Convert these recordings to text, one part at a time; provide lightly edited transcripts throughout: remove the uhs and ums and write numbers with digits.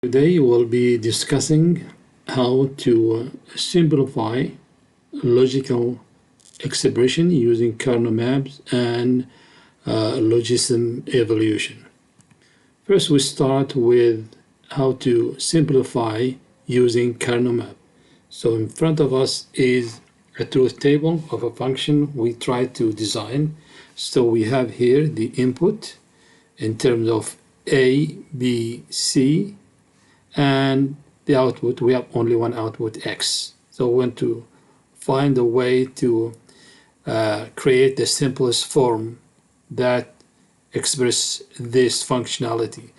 Today we'll be discussing how to simplify logical expression using kernel maps and Logisim-Evolution. First, we start with how to simplify using kernel map. So in front of us is a truth table of a function we try to design. So we have here the input in terms of A, B, C, and the output, we have only one output, X. So we want to find a way to create the simplest form that express this functionality.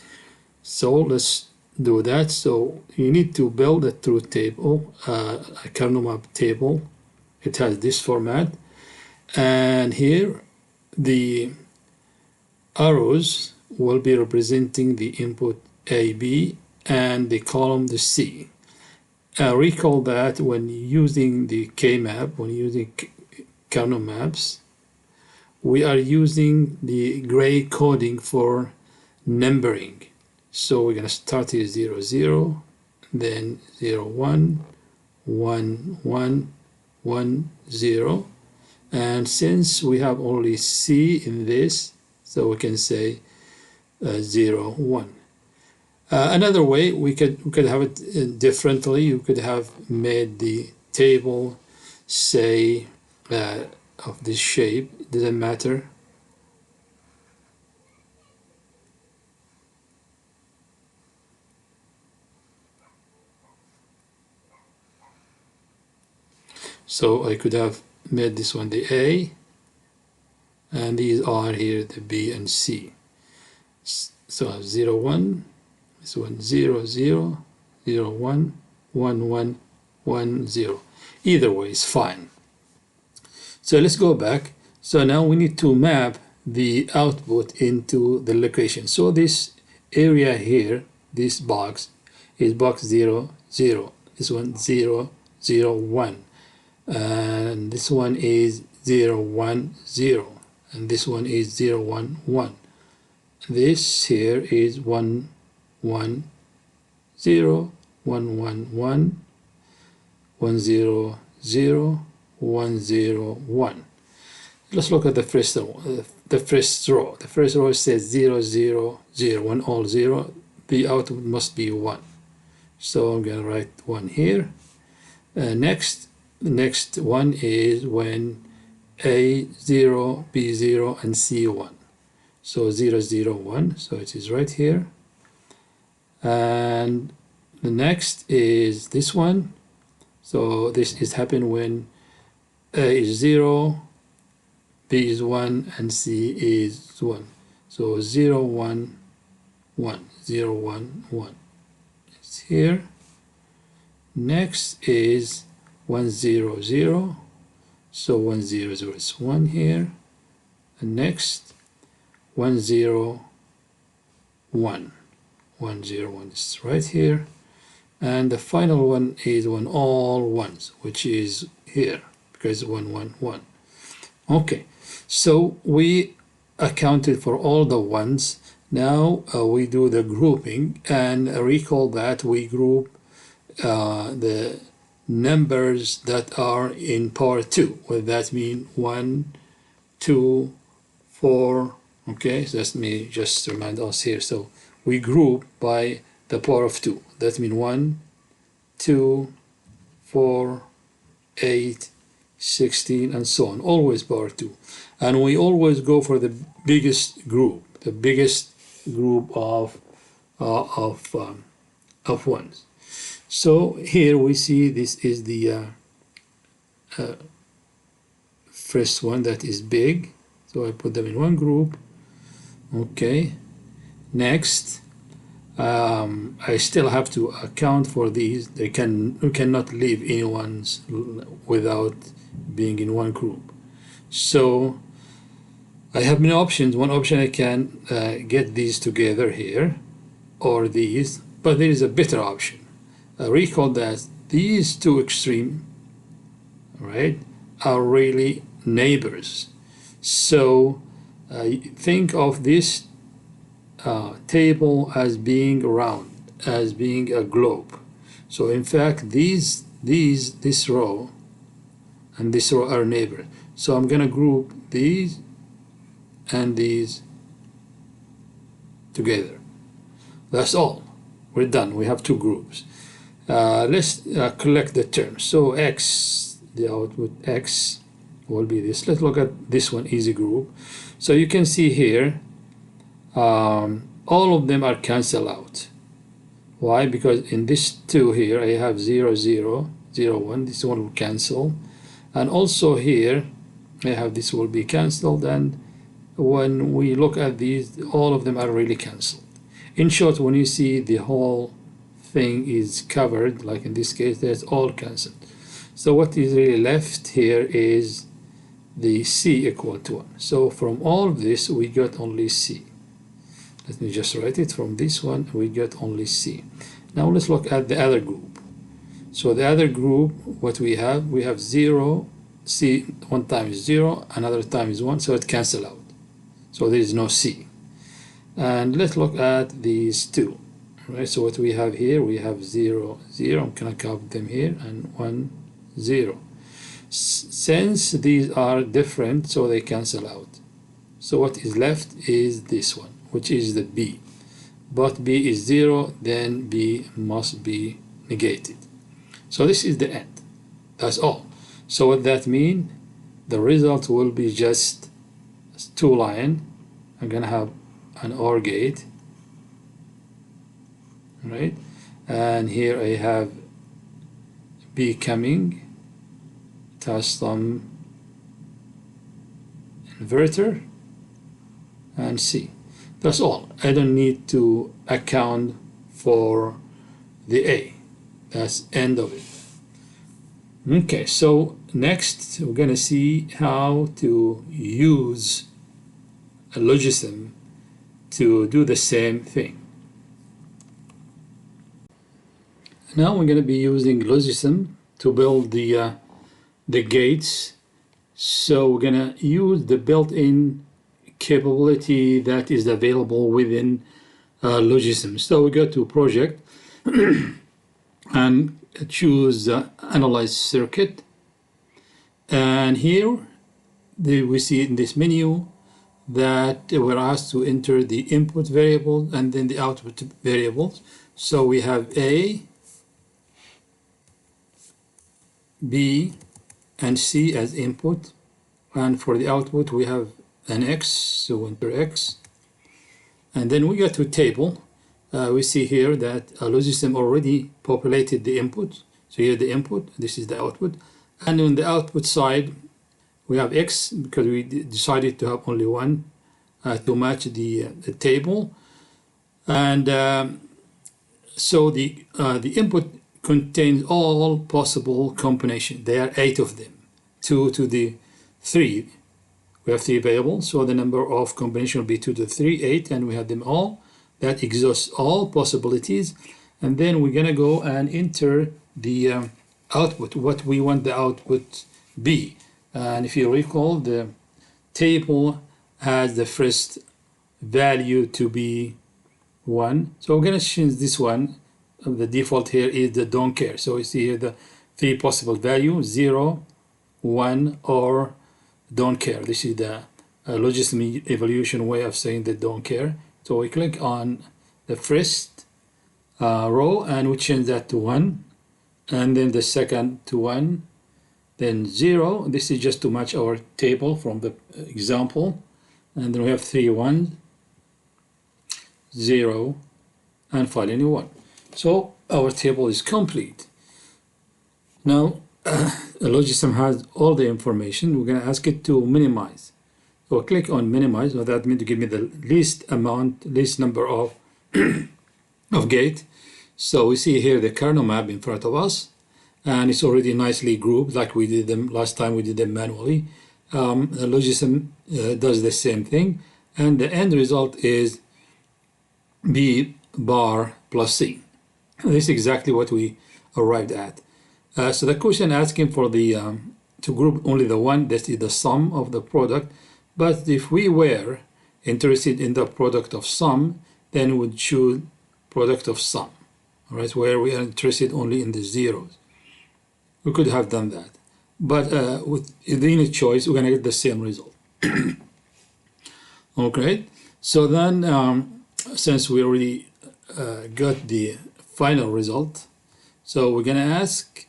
So let's do that. So you need to build a truth table, a kernel map table. It has this format, and here the arrows will be representing the input A, B, and the column the C. Recall that when using the K-map, when using kernel maps, we are using the gray coding for numbering. So we're going to start here 0, 0, then 0, 1, 1, 1, 1, 0. And since we have only C in this, so we can say 0, 1. Another way we could have it differently. You could have made the table, say, of this shape. It doesn't matter. So I could have made this one the A, and these are here the B and C. So I have 0, 1. This one 0, 0, 0, 1, 1, 1, 1, 0. Either way is fine. So let's go back. So now we need to map the output into the location. So this area here, this box, is box 0, 0. This one 0, 0, 1. And this one is 0, 1, 0. And this one is 0, 1, 1. This here is 1, 1, 0, 1, 1, 1, 1, 0, 0, 1, 0, 1. Let's look at the first row. The first row says 0, 0, 0. When all 0, the output must be 1. So I'm going to write 1 here. The next one is when A, 0, B, 0, and C, 1. So 0, 0, 1. So it is right here. And the next is this one. So this is happening when A is 0, B is 1, and C is 1. So 0, 1, 1, 0, 1, 1. It's here. Next is 1, 0, 0. So 1, 0, 0 is 1 here. And next 1, 0, 1. 1, 0, 1 is right here, and the final one is when all ones, which is here, because 1, 1, 1. Okay, so we accounted for all the ones. Now we do the grouping, and recall that we group the numbers that are in power 2. What that mean? 1, 2, 4. Okay, so let me just remind us here. So we group by the power of 2. That means 1, 2, 4, 8, 16, and so on. Always power 2. And we always go for the biggest group, of ones. So here we see this is the first one that is big. So I put them in one group. Okay. Next, I still have to account for these. We cannot leave any ones without being in one group. So I have many options. One option, I can get these together here, or these, but there is a better option. Recall that these two extremes, right, are really neighbors. So think of this table as being round, as being a globe. So in fact, this row and this row are neighbors. So I'm gonna group these and these together. That's all. We're done. We have two groups. Let's collect the terms. So x, the output x will be this. Let's look at this one, easy group. So you can see here, all of them are cancelled out. Why? Because in this two here, I have 0, 0, 0, 1. This one will cancel. And also here, I have this will be cancelled. And when we look at these, all of them are really cancelled. In short, when you see the whole thing is covered, like in this case, that's all cancelled. So what is really left here is the C equal to 1. So from all of this, we got only C. Let me just write it. From this one, we got only C. Now let's look at the other group. So the other group, what we have 0, C one time is 0, another time is 1, so it cancels out. So there is no C. And let's look at these two. Right, so what we have here, we have 0, 0. I'm going to count them here, and 1, 0. Since these are different, so they cancel out. So what is left is this one, which is the B. But B is 0, then B must be negated. So this is the end. That's all. So what that means, the result will be just 2 lines. I'm going to have an OR gate. Right, and here I have B coming, custom inverter, and C. That's all. I don't need to account for the A. That's end of it. Okay, so next we're gonna see how to use a logism to do the same thing. Now we're going to be using Logisim to build the gates. So we're going to use the built-in capability that is available within Logisim. So we go to Project and choose Analyze Circuit. And here we see in this menu that we're asked to enter the input variable and then the output variables. So we have A, B, and C as input, and for the output we have an X, so enter X. And then we go to table. We see here that Logisim already populated the input. So here the input, this is the output, and on the output side we have X because we decided to have only one to match the table. And so the input contains all possible combinations. There are 8 of them, 2 to the 3. We have 3 variables, so the number of combinations will be 2 to the 3, 8, and we have them all. That exhausts all possibilities. And then we're going to go and enter the output, what we want the output be. And if you recall, the table has the first value to be 1. So we're going to change this one. The default here is the don't care. So you see here the 3 possible values, 0, 1, or don't care. This is the Logisim-Evolution way of saying the don't care. So we click on the first row and we change that to 1, and then the second to 1, then 0. This is just to match our table from the example. And then we have 3 1s, 0, and finally 1. So our table is complete. Now Logisim has all the information. We're going to ask it to minimize. So click on minimize. So that means to give me the least number of of gate. So we see here the kernel map in front of us, and it's already nicely grouped like we did them last time. We did them manually. Logisim does the same thing, and the end result is B bar plus C. This is exactly what we arrived at. So the question asking for the to group only the one, that is the sum of the product. But if we were interested in the product of sum, then we would choose product of sum. all right, where we are interested only in the zeros. We could have done that, but with the unit choice, we're going to get the same result. Okay, so then since we already got the final result, so we're going to ask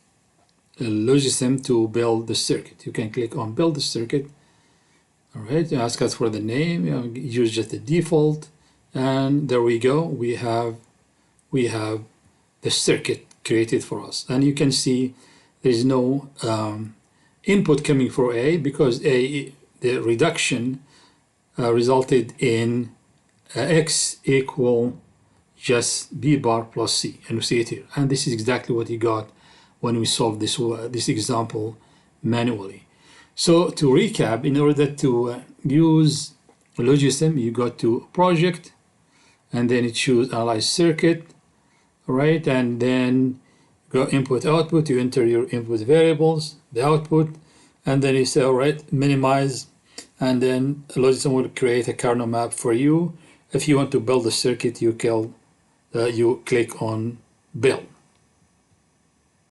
Logisim to build the circuit. You can click on build the circuit. All right, ask us for the name, use just the default, and there we go. We have the circuit created for us, and you can see there's no input coming for A, because the reduction resulted in X equal just B bar plus C, and we see it here. And this is exactly what you got when we solved this example manually. So to recap, in order to use Logisim, you go to Project, and then you choose Analyze Circuit, right? And then go Input Output. You enter your input variables, the output, and then you say, all right, minimize, and then Logisim will create a kernel map for you. If you want to build a circuit, you click on Build.